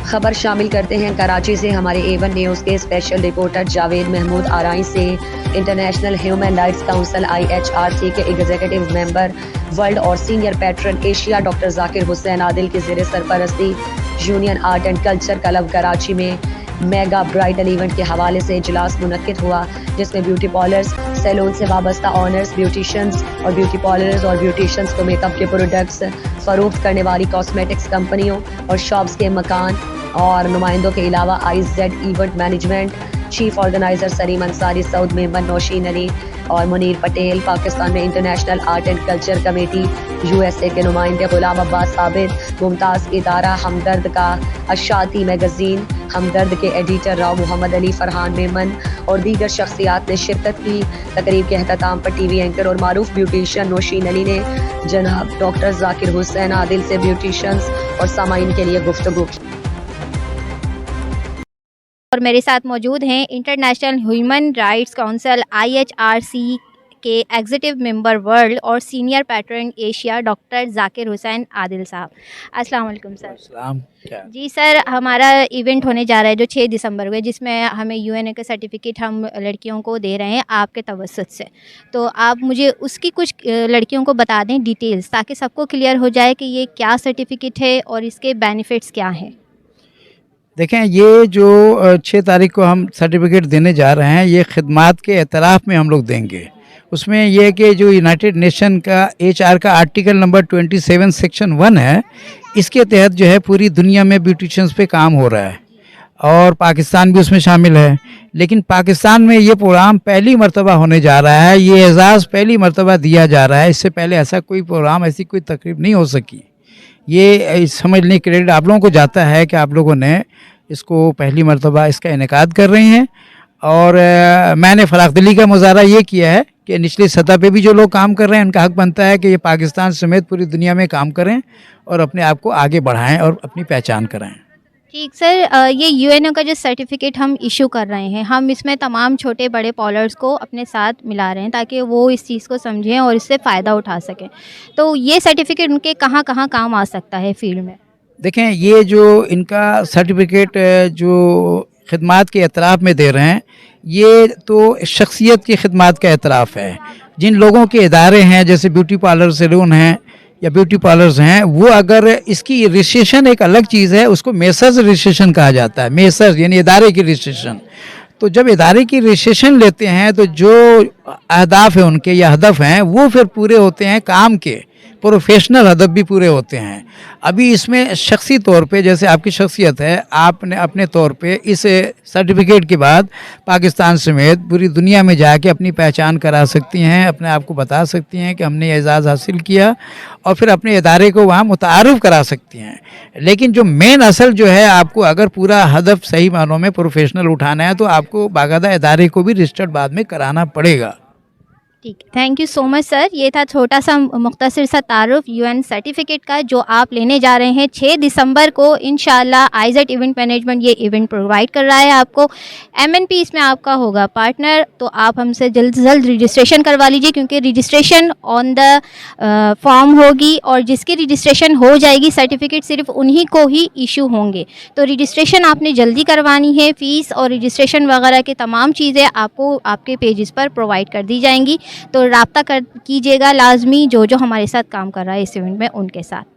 خبر شامل کرتے ہیں کراچی سے ہمارے A1 نیوز کے اسپیشل رپورٹر جاوید محمود آرائی سے۔ International human rights council IHRC کے ایگزیکٹو ممبر ورلڈ اور سینئر پیٹرن ایشیا ڈاکٹر ذاکر حسین عادل کی زیر سرپرستی union art and culture club Karachi میں میگا برائڈل ایونٹ کے حوالے سے اجلاس منعقد ہوا، جس میں بیوٹی پارلرز، سیلون سے وابستہ آنرز، بیوٹیشینز اور بیوٹی پارلرز اور بیوٹیشینز کو میک اپ کے پروڈکٹس فروخت کرنے والی کاسمیٹکس کمپنیوں اور شاپس کے مکان اور نمائندوں کے علاوہ IZ event management chief organizer Salim Ansari, Saud member Nosheen Ali اور منیر پٹیل، پاکستان میں international art and culture committee USA کے نمائندے غلام عباس ثابت، ممتاز ادارہ ہمدرد کا اشاتی میگزین ہمدرد کے ایڈیٹر راؤ محمد علی، فرحان میمن اور دیگر شخصیات نے شرکت کی۔ تقریب کے اختتام پر TV اینکر اور معروف بیوٹیشین نوشین علی نے جناب ڈاکٹر ذاکر حسین عادل سے بیوٹیشینز اور سامعین کے لیے گفتگو کی۔ اور میرے ساتھ موجود ہیں international human rights council IHRC کے ایگزیکٹو ممبر ورلڈ اور سینئر پیٹرن ایشیا ڈاکٹر ذاکر حسین عادل صاحب۔ السلام علیکم سر۔ السلام۔ جی سر، ہمارا ایونٹ ہونے جا رہا ہے جو 6 دسمبر کو ہے، جس میں ہمیں UNA کا سرٹیفکیٹ ہم لڑکیوں کو دے رہے ہیں آپ کے توسط سے، تو آپ مجھے اس کی کچھ لڑکیوں کو بتا دیں ڈیٹیلز، تاکہ سب کو کلیئر ہو جائے کہ یہ کیا سرٹیفکیٹ ہے اور اس کے بینیفٹس کیا ہیں۔ دیکھیں، یہ جو 6 تاریخ کو ہم سرٹیفکیٹ دینے جا رہے ہیں، یہ خدمات کے اعتراف میں ہم لوگ دیں گے۔ اس میں یہ کہ جو یونائٹڈ نیشن کا HR کا آرٹیکل نمبر 27 سیکشن 1 ہے، اس کے تحت جو ہے پوری دنیا میں بیوٹیشینز پہ کام ہو رہا ہے اور پاکستان بھی اس میں شامل ہے، لیکن پاکستان میں یہ پروگرام پہلی مرتبہ ہونے جا رہا ہے، یہ اعزاز پہلی مرتبہ دیا جا رہا ہے۔ اس سے پہلے ایسا کوئی پروگرام، ایسی کوئی تقریب نہیں ہو سکی۔ یہ سمجھنے کریڈٹ آپ لوگوں کو جاتا ہے کہ آپ لوگوں نے اس کو پہلی مرتبہ اس کا انعقاد کر رہی ہیں، اور میں نے فراخ دلی کا مظاہرہ یہ کیا ہے کہ نچلی سطح پہ بھی جو لوگ کام کر رہے ہیں ان کا حق بنتا ہے کہ یہ پاکستان سمیت پوری دنیا میں کام کریں اور اپنے آپ کو آگے بڑھائیں اور اپنی پہچان کرائیں۔ ٹھیک سر، یہ UNA کا جو سرٹیفکیٹ ہم ایشو کر رہے ہیں، ہم اس میں تمام چھوٹے بڑے پارلرز کو اپنے ساتھ ملا رہے ہیں تاکہ وہ اس چیز کو سمجھیں اور اس سے فائدہ اٹھا سکیں، تو یہ سرٹیفکیٹ ان کے کہاں کہاں کام آ سکتا ہے فیلڈ میں؟ دیکھیں، یہ جو ان کا سرٹیفکیٹ جو خدمات کے اعتراف میں دے رہے ہیں، یہ تو شخصیت کی خدمات کا اعتراف ہے۔ جن لوگوں کے ادارے ہیں جیسے بیوٹی پارلر سیلون ہیں یا بیوٹی پارلرز ہیں، وہ اگر اس کی رجسٹریشن ایک الگ چیز ہے، اس کو میسرز رجسٹریشن کہا جاتا ہے، میسرز یعنی ادارے کی رجسٹریشن۔ تو جب ادارے کی رجسٹریشن لیتے ہیں تو جو اہداف ہیں ان کے یا ہدف ہیں وہ پھر پورے ہوتے ہیں، کام کے پروفیشنل ہدف بھی پورے ہوتے ہیں۔ ابھی اس میں شخصی طور پہ جیسے آپ کی شخصیت ہے، آپ نے اپنے طور پہ اس سرٹیفکیٹ کے بعد پاکستان سمیت پوری دنیا میں جا کے اپنی پہچان کرا سکتی ہیں، اپنے آپ کو بتا سکتی ہیں کہ ہم نے اعزاز حاصل کیا، اور پھر اپنے ادارے کو وہاں متعارف کرا سکتی ہیں۔ لیکن جو مین اصل جو ہے، آپ کو اگر پورا ہدف صحیح معنوں میں پروفیشنل اٹھانا ہے تو آپ کو باقاعدہ ادارے کو بھی رجسٹرڈ بعد میں کرانا پڑے گا۔ ٹھیک، تھینک یو سو مچ سر۔ یہ تھا چھوٹا سا مختصر سا تعارف UN سرٹیفکیٹ کا جو آپ لینے جا رہے ہیں 6 دسمبر کو انشاءاللہ۔ IZ ایونٹ مینجمنٹ یہ ایونٹ پرووائڈ کر رہا ہے آپ کو، MNP اس میں آپ کا ہوگا پارٹنر، تو آپ ہم سے جلد سے جلد رجسٹریشن کروا لیجیے، کیونکہ رجسٹریشن آن دا فارم ہوگی، اور جس کی رجسٹریشن ہو جائے گی سرٹیفکیٹ صرف انہی کو ہی ایشو ہوں گے، تو رجسٹریشن آپ نے جلدی کروانی ہے۔ فیس اور رجسٹریشن وغیرہ کے تمام چیزیں آپ کو آپ کے پیجز پر پرووائڈ کر دی جائیں گی، تو رابطہ کیجیے گا لازمی جو ہمارے ساتھ کام کر رہا ہے اس ایونٹ میں ان کے ساتھ۔